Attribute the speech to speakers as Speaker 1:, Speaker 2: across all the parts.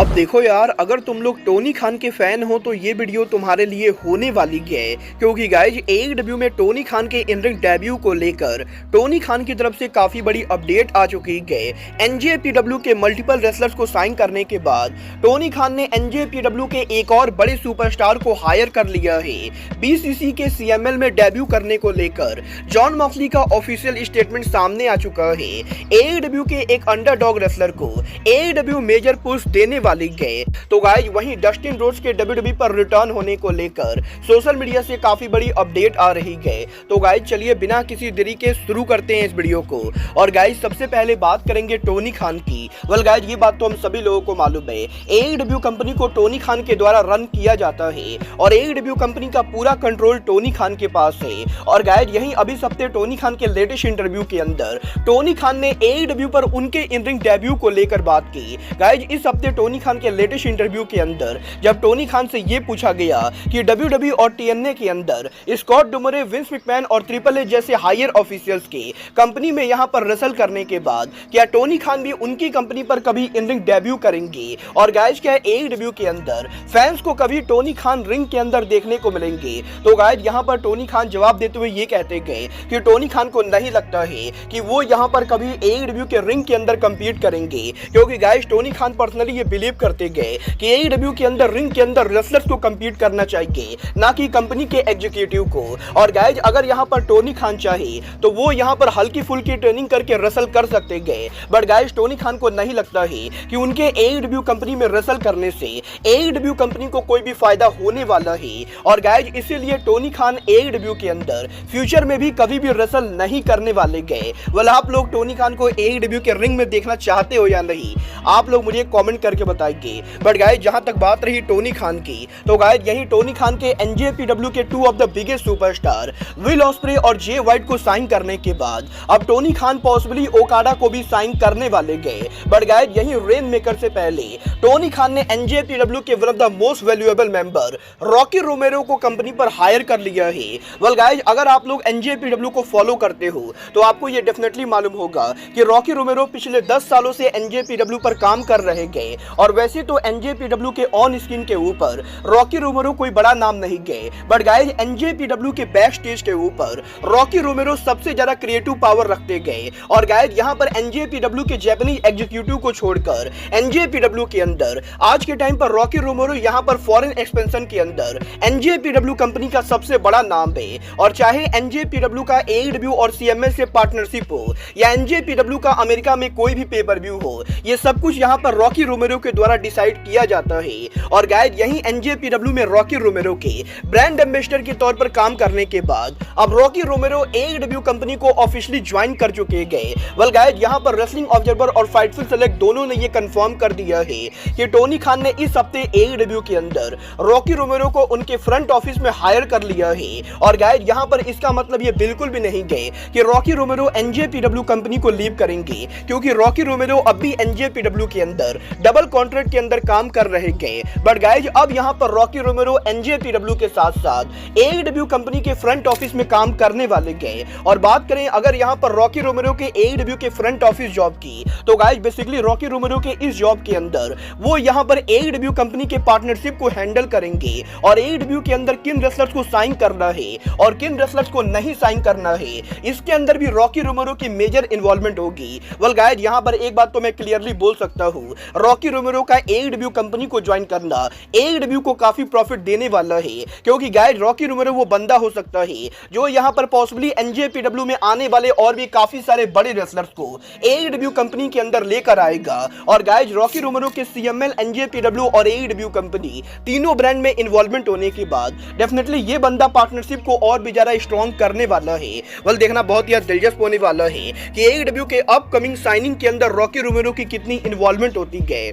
Speaker 1: अब देखो यार, अगर तुम लोग टोनी खान के फैन हो तो ये वीडियो तुम्हारे लिए होने वाली है, क्योंकि गाइज एईडब्ल्यू में टोनी खान के इन रिंग डेब्यू को लेकर टोनी खान की तरफ से काफी बड़ी अपडेट आ चुकी है। एनजेपीडब्ल्यू के मल्टीपल रेसलर्स को साइन करने के बाद टोनी खान ने एनजेपीडब्ल्यू के एक और बड़े सुपरस्टार को हायर कर लिया है। बीसीसी के सीएमएल में डेब्यू करने को लेकर जॉन मॉक्सली का ऑफिशियल स्टेटमेंट सामने आ चुका है। एईडब्ल्यू के एक अंडरडॉग रेसलर को एईडब्ल्यू मेजर पुश देने वाली गए। तो गाइज वहीं डस्टिन रोड्स के डब्ल्यूडब्ल्यूई पर रिटर्न होने को लेकर सोशल मीडिया से काफी बड़ी अपडेट आ रही है। तो गाइज चलिए बिना किसी देरी के शुरू करते हैं इस वीडियो को। और गाइज सबसे पहले बात करेंगे टोनी खान की। वेल गाइज ये बात तो हम सभी लोगों को मालूम है, एईडब्ल्यू कंपनी को टोनी खान के द्वारा रन किया जाता है और एईडब्ल्यू कंपनी का पूरा कंट्रोल टोनी खान के पास है। और गाइज यही अभी हफ्ते टोनी खान के लेटेस्ट इंटरव्यू के अंदर टोनी खान ने एईडब्ल्यू पर उनके इन रिंग डेब्यू को लेकर बात की। गाइज इस हफ्ते टोनी खान के लेटेस्ट इंटरव्यू के अंदर जब टोनी खान से ये पूछा गया कि डब्ल्यूडब्ल्यूई और टीएनए के अंदर स्कॉट डुमरे, विंस मैकमैन और ट्रिपल एच जैसे हायर ऑफिशियल्स के कंपनी में यहां पर रेसल करने के बाद क्या टोनी खान भी उनकी कंपनी पर कभी इन रिंग डेब्यू करेंगे? और गाइज क्या एईडब्ल्यू के अंदर फैंस को कभी टोनी खान रिंग के अंदर देखने को मिलेंगे? तो गाइज यहां पर टोनी खान जवाब देते हुए ये कहते गए कि टोनी खान को नहीं लगता है कि वो यहां पर कभी एईडब्ल्यू के रिंग के अंदर कंपीट करेंगे, क्योंकि गाइज टोनी खान पर्सनली ये बिलीव करते गए कि एईडब्ल्यू के अंदर रिंग के अंदर रेसलर्स को कंपीट करना चाहिए, ना कि कंपनी के एग्जीक्यूटिव को। और गाइज अगर यहां पर टोनी खान चाहे तो वो यहां पर हल्की फुल्की ट्रेनिंग करके रेसल कर सकते गए, बट गाइज टोनी खान को नहीं लगता है कि उनके एईडब्ल्यू कंपनी में रेसल करने से एईडब्ल्यू कंपनी को कोई भी फायदा होने वाला है। और गाइज इसीलिए टोनी खान एईडब्ल्यू के अंदर फ्यूचर में भी कभी भी रेसल नहीं करने वाले गए। वेल आप लोग टोनी खान को एईडब्ल्यू के रिंग में देखना चाहते हो या नहीं, आप लोग मुझे कमेंट करके बताइए। बट गाइज जहां तक बात रही टोनी खान की, तो गाइज यही टोनी खान के एनजेपीडब्ल्यू के two of the biggest superstar will osprey और जे वाइट को साइन करने के बाद अब टोनी खान पॉसिबली ओकाडा को भी साइन करने वाले गए। बट गाइज यही रेन मेकर से पहले टोनी खान ने एनजेपीडब्ल्यू के one of the most valuable member Rocky रोमेरो को कंपनी पर हायर कर लिया है। वेल गाइज अगर आप लोग एनजेपीडब्ल्यू को फॉलो करते हो तो आपको ये डेफिनेटली मालूम होगा कि रॉकी रोमेरो पिछले 10 सालों से एनजेपीडब्ल्यू पर काम कर रहे गए। और वैसे तो एनजेपीडब्ल्यू के ऑन स्क्रीन के ऊपर रॉकी रोमेरो कोई बड़ा नाम नहीं गए, बट गाइज एनजेपीडब्ल्यू के बैक स्टेज के ऊपर रॉकी रोमेरो सबसे ज्यादा क्रिएटिव पावर रखते गए। और गाइज यहां पर एनजेपीडब्ल्यू के जापानीज एग्जीक्यूटिव को छोड़कर एनजेपीडब्ल्यू के अंदर आज के टाइम पर रॉकी रोमेरो यहां पर फॉरेन एक्सपेंशन के अंदर एनजेपीडब्ल्यू कंपनी का सबसे बड़ा नाम है। और चाहे एनजेपीडब्ल्यू का एईडब्ल्यू और सीएमएल से पार्टनरशिप हो या एनजेपीडब्ल्यू का अमेरिका में कोई भी पेपर व्यू हो, ये सब कुछ यहां पर रॉकी रोमेरो के द्वारा डिसाइड किया जाता है। और गाइज यही एनजेपीडब्ल्यू में रॉकी रोमेरो के ब्रांड एम्बेसडर के तौर पर काम करने के बाद अब रॉकी रोमेरो एईडब्ल्यू कंपनी को ऑफिशियली ज्वाइन कर चुके गए। वेल गाइज यहां पर रेसलिंग ऑब्जर्वर और फाइटफुल सेलेक्ट दोनों ने ये कंफर्म कर दिया है कि टोनी खान ने इस हफ्ते एईडब्ल्यू के अंदर रॉकी रोमेरो को उनके फ्रंट ऑफिस में हायर कर लिया है। और गाइज यहां पर इसका मतलब ये बिल्कुल भी नहीं गए कि रॉकी रोमेरो एनजेपीडब्ल्यू कंपनी को लीव करेंगे, क्योंकि रॉकी रोमेरो अब भी एनजेपीडब्ल्यू के अंदर डबल कॉन्ट्रैक्ट के अंदर काम कर रहे गए। बट गाइज अब यहां पर रॉकी रोमेरो एनजेपीडब्ल्यू के साथ साथ एईडब्ल्यू कंपनी के फ्रंट ऑफिस में काम करने वाले गए। और बात करें अगर यहां पर रॉकी रोमेरो के एईडब्ल्यू के फ्रंट ऑफिस जॉब की, तो गाइज बेसिकली रॉकी रोमेरो के इस जॉब के अंदर वो यहां पर एईडब्ल्यू कंपनी के पार्टनरशिप को हैंडल करेंगे और एईडब्ल्यू के अंदर किन रेसलर्स को साइन करना है और किन रेसलर्स को नहीं साइन करना है, इसके अंदर भी रॉकी रोमेरो की मेजर इन्वॉल्वमेंट होगी। वेल गाइज यहां पर एक बात तो मैं क्लियरली बोल सकता हूं, रॉकी रोमेरो का एईडब्ल्यू कंपनी को ज्वाइन करना एईडब्ल्यू को काफी प्रॉफिट देने वाला है, क्योंकि गाइज रॉकी रोमेरो वो बंदा हो सकता है जो यहां पर पॉसिबली एनजेपीडब्ल्यू में आने वाले और भी काफी सारे बड़े रेसलर्स को एईडब्ल्यू कंपनी के अंदर लेकर आएगा। और गाइज रॉकी रोमेरो के सीएमएल, एनजेपीडब्ल्यू और एईडब्ल्यू कंपनी तीनों ब्रांड में इन्वॉल्वमेंट होने के बाद डेफिनेटली ये बंदा पार्टनरशिप को और भी ज्यादा स्ट्रॉन्ग करने वाला है। वेल देखना बहुत ही दिलचस्प होने वाला है कि एईडब्ल्यू के अपकमिंग साइनिंग के अंदर रॉकी रोमेरो की कितनी इन्वॉल्वमेंट होती है।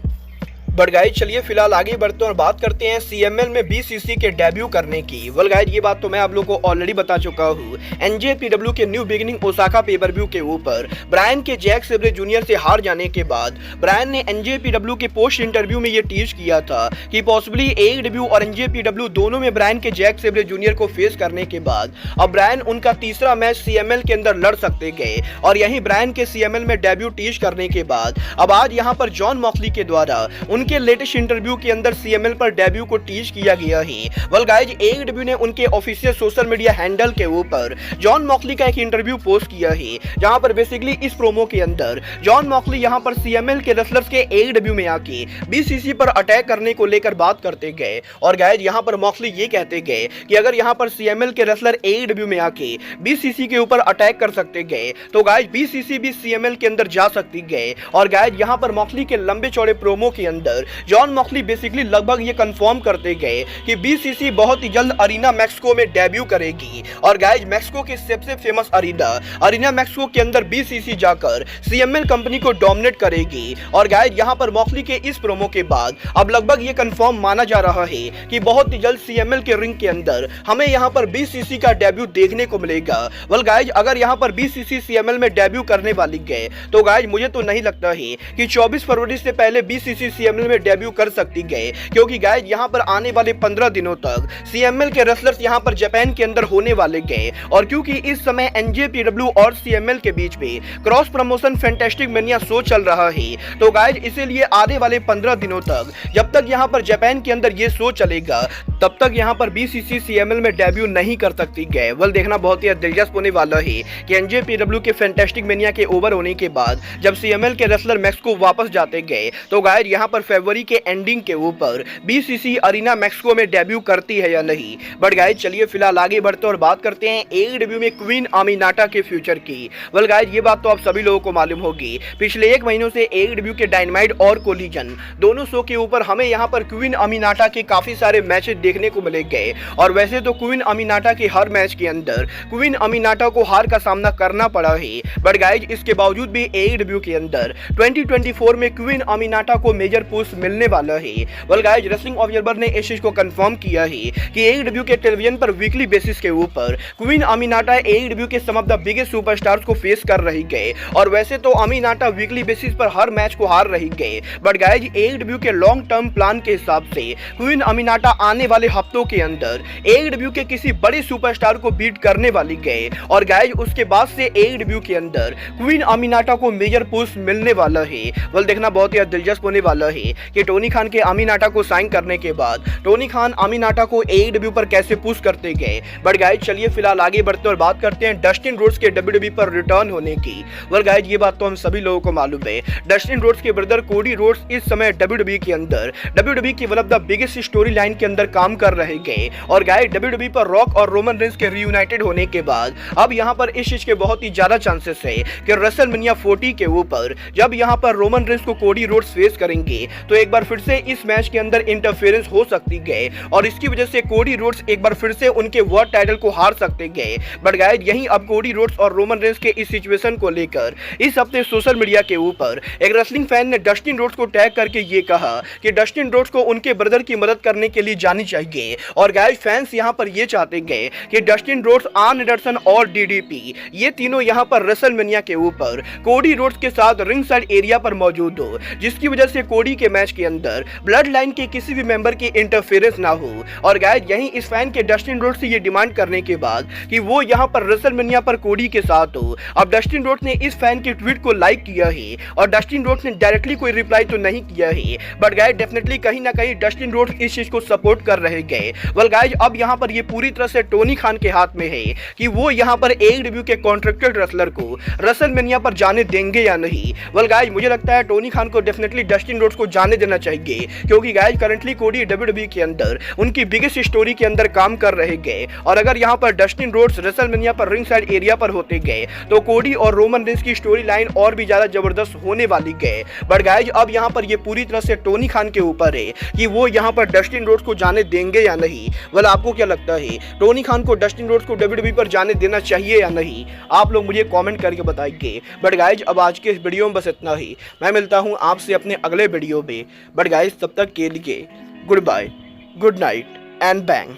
Speaker 1: बट गाइज चलिए फिलहाल आगे बढ़ते हैं और बात करते हैं सीएमएल में बीसीसी के डेब्यू करने की। वेल गाइज ये बात तो मैं आप लोगों को ऑलरेडी बता चुका हूँ। एनजेपीडब्ल्यू के new beginning Osaka pay per view के ऊपर ब्रायन के जैक सेब्रे जूनियर से हार जाने के बाद ब्रायन ने एनजेपीडब्ल्यू के पोस्ट इंटरव्यू में ये टीज किया था कि पॉसिबली एईडब्ल्यू और एनजेपीडब्ल्यू दोनों में ब्रायन के जैक सेब्रे जूनियर को फेस करने के बाद अब ब्रायन उनका तीसरा मैच सीएमएल के अंदर लड़ सकते गए। और यही ब्रायन के सीएमएल में डेब्यू टीज करने के बाद अब आज यहाँ पर जॉन मॉक्सली के द्वारा उनके उनके लेटेस्ट इंटरव्यू के अंदर सीएमएल पर डेब्यू को टीज किया गया है। वेल गाइज, एडब्ल्यू ने उनके ऑफिशियल सोशल मीडिया हैंडल के ऊपर जॉन मॉक्सली का एक इंटरव्यू पोस्ट किया है, जहां पर बेसिकली इस प्रोमो के अंदर जॉन मॉक्सली यहां पर सीएमएल के रेसलर्स के एडब्ल्यू में आके बीसीसी पर अटैक करने को लेकर बात करते गए। और गाइज, यहां पर मॉक्सली ये कहते गए कि अगर यहां पर सीएमएल के रेसलर एडब्ल्यू में आके बीसीसी के ऊपर अटैक कर सकते गए तो गाइज बीसीसी भी सीएमएल के अंदर जा सकती गए। और गाइज, यहां पर मॉक्सली के लंबे चौड़े प्रोमो के अंदर जॉन मॉक्सली बेसिकली लगभग ये कंफर्म करते गए कि बीसीसी बहुत ही जल्द अरीना मैक्सिको में डेब्यू करेगी। और गाइज, मैक्सिको के सबसे फेमस अरीना मैक्सिको के अंदर बीसीसी जाकर सीएमएल कंपनी को डोमिनेट करेगी। और गाइज, यहां पर मॉक्सली के इस प्रोमो के बाद अब लगभग ये कंफर्म माना जा रहा है कि बहुत ही जल्द सीएमएल के रिंग के अंदर हमें यहां पर बीसीसी का डेब्यू देखने को मिलेगा। वेल गाइज, अगर यहां पर बीसीसी सीएमएल में डेब्यू करने वाली गए तो गाइज मुझे तो नहीं लगता है कि 24 फरवरी से पहले बीसीसी सीएमएल में डेब्यू कर सकती गए, क्योंकि गाइज यहां पर आने वाले 15 दिनों तक सीएमएल के रेसलर्स यहां पर जापान के अंदर होने वाले गए। और क्योंकि इस समय एनजेपीडब्ल्यू और सीएमएल के बीच में cross promotion fantastic mania show चल रहा है, तो गाइज इसीलिए आने वाले 15 दिनों तक जब तक यहां पर जापान के अंदर ये शो चलेगा तब तक यहां पर बीसीसी सीएमएल में डेब्यू नहीं कर सकती गए। वेल, देखना बहुत ही दिलचस्प होने वाला है कि एनजेपीडब्ल्यू के फैंटास्टिक मेनिया के ओवर होने के बाद जब सीएमएल के रेसलर मैक्सिको वापस जाते गए तो गाइज यहां पर फरवरी के एंडिंग के ऊपर बीसीसी अरीना मैक्सिको में डेब्यू करती है या नहीं। बट गाइज, चलिए फिलहाल आगे बढ़ते और बात करते हैं एडब्ल्यू में क्वीन अमीनाटा के फ्यूचर की। वेल गाइज, ये बात तो आप सभी लोगों को मालूम होगी, पिछले 1 महीनों से एडब्ल्यू के डायनामाइट और कोलिजन दोनों शो के ऊपर हमें यहां पर क्वीन अमीनाटा के काफी सारे मैचेस देखने को मिले गए। और वैसे तो क्वीन अमीनाटा के हर मैच के अंदर क्वीन अमीनाटा को हार का सामना करना पड़ा है, बट गाइज इसके बावजूद भी एडब्ल्यू के अंदर 2024 में क्वीन अमीनाटा को मेजर पुश मिलने वाला है। वेल गाइज, रेसलिंग ऑब्जर्वर ने इस चीज को कंफर्म किया है कि एडब्ल्यू के टेलीविजन पर वीकली बेसिस के ऊपर क्वीन अमीनाटा एडब्ल्यू के सम ऑफ द बिगेस्ट सुपरस्टार्स को फेस कर रही गए। और वैसे तो अमीनाटा वीकली बेसिस पर हर मैच को हार रही गए, बट गाइज एडब्ल्यू के लॉन्ग टर्म प्लान के हिसाब से क्वीन अमीनाटा आने वाले हफ्तों के अंदर एडब्ल्यू के किसी बड़े सुपरस्टार को बीट करने वाली गए। और गाइज उसके बाद से एडब्ल्यू के अंदर क्वीन अमीनाटा को मेजर पुश मिलने वाला है। वेल, देखना बहुत ही दिलचस्प होने वाला है कि टोनी खान के अमीनाटा को साइन करने के बाद टोनी खान अमीनाटा को एडब्ल्यू पर कैसे पुश करते गए। बट गाइज, चलिए फिलहाल आगे बढ़ते और बात करते हैं डस्टिन रोड्स के डब्ल्यूडब्ल्यूई पर रिटर्न होने की। वेल गाइज, ये बात तो हम सभी लोगों को मालूम है, डस्टिन रोड्स के ब्रदर कोडी रोड्स इस समय डब्ल्यूडब्ल्यूई के अंदर डब्ल्यूडब्ल्यूई की one of the biggest story line के अंदर काम कर रहे गए। और गाइज डब्ल्यूडब्ल्यूई पर रॉक और रोमन रेंस के रियूनाइटेड होने के बाद अब यहां पर इस चीज के बहुत ही ज्यादा चांसेस है कि रेसलमेनिया 40 के ऊपर जब यहां पर रोमन रेंस को कोडी रोड्स फेस करेंगे तो एक बार फिर से इस मैच के अंदर इंटरफेरेंस हो सकती गए और इसकी वजह से कोडी रोड्स एक बार फिर से उनके वर्ल्ड टाइटल को हार सकते गए। बट गाइज, यहीं अब कोडी रोड्स और रोमन रेंस के इस सिचुएशन को लेकर इस हफ्ते सोशल मीडिया के ऊपर एक रेसलिंग फैन ने डस्टिन रोड्स को टैग करके ये कहा कि डस्टिन रोड्स को उनके ब्रदर की मदद करने के लिए जानी चाहिए। और गाइज, फैंस यहां पर ये चाहते गए कि डस्टिन रोड्स, आर्न एंडरसन और डीडीपी ये तीनों यहां पर रेसलमेनिया के ऊपर कोडी रोड्स के साथ रिंग साइड एरिया पर मौजूद हो, जिसकी वजह से कोडी के मैच के अंदर ब्लड लाइन के किसी भी मेंबर की इंटरफेरेंस ना हो। और गाइज, यहीं इस फैन के डस्टिन रोड्स से ये डिमांड करने के बाद कि वो यहां पर रेसलमेनिया पर कोडी के साथ हो, अब डस्टिन रोड्स ने इस फैन के ट्वीट को लाइक किया है। और डस्टिन रोड्स ने डायरेक्टली कोई रिप्लाई तो नहीं किया है, बट गाइज डेफिनेटली कहीं ना कहीं डस्टिन रोड्स इस चीज को सपोर्ट कर रहे गए। वेल गाइज, अब यहां पर ये पूरी तरह से टोनी खान के हाथ में है कि वो यहां पर एडब्ल्यू के कॉन्ट्रैक्टेड रेसलर को रेसलमेनिया पर जाने देंगे या नहीं। वेल गाइज, मुझे लगता है टोनी खान को डेफिनेटली डस्टिन रोड्स को जाने देना चाहिए, क्योंकि गाइज करंटली कोडी डब्ल्यूडब्ल्यूई के अंदर उनकी बिगेस्ट स्टोरी के अंदर काम कर रहे गए। और अगर यहां पर डस्टिन रोड्स रेसलमेनिया पर रिंग साइड एरिया पर होते गए तो कोडी और रोमन रेंस की स्टोरी लाइन और भी ज्यादा जबरदस्त होने वाली गए। बट गाइज, अब यहां पर ये पूरी तरह से टोनी खान के ऊपर है कि वो यहां पर डस्टिन रोड्स को जाने देंगे या नहीं। वेल, आपको क्या लगता है, टोनी खान को डस्टिन रोड्स को डब्ल्यूडब्ल्यूई पर जाने देना चाहिए या नहीं? आप लोग मुझे कमेंट करके बताइए। बट गाइज, अब आज के इस वीडियो में बस इतना ही। मैं मिलता हूं आपसे अपने अगले वीडियो में। बट गाइज, तब तक के लिए goodbye, good night and bang.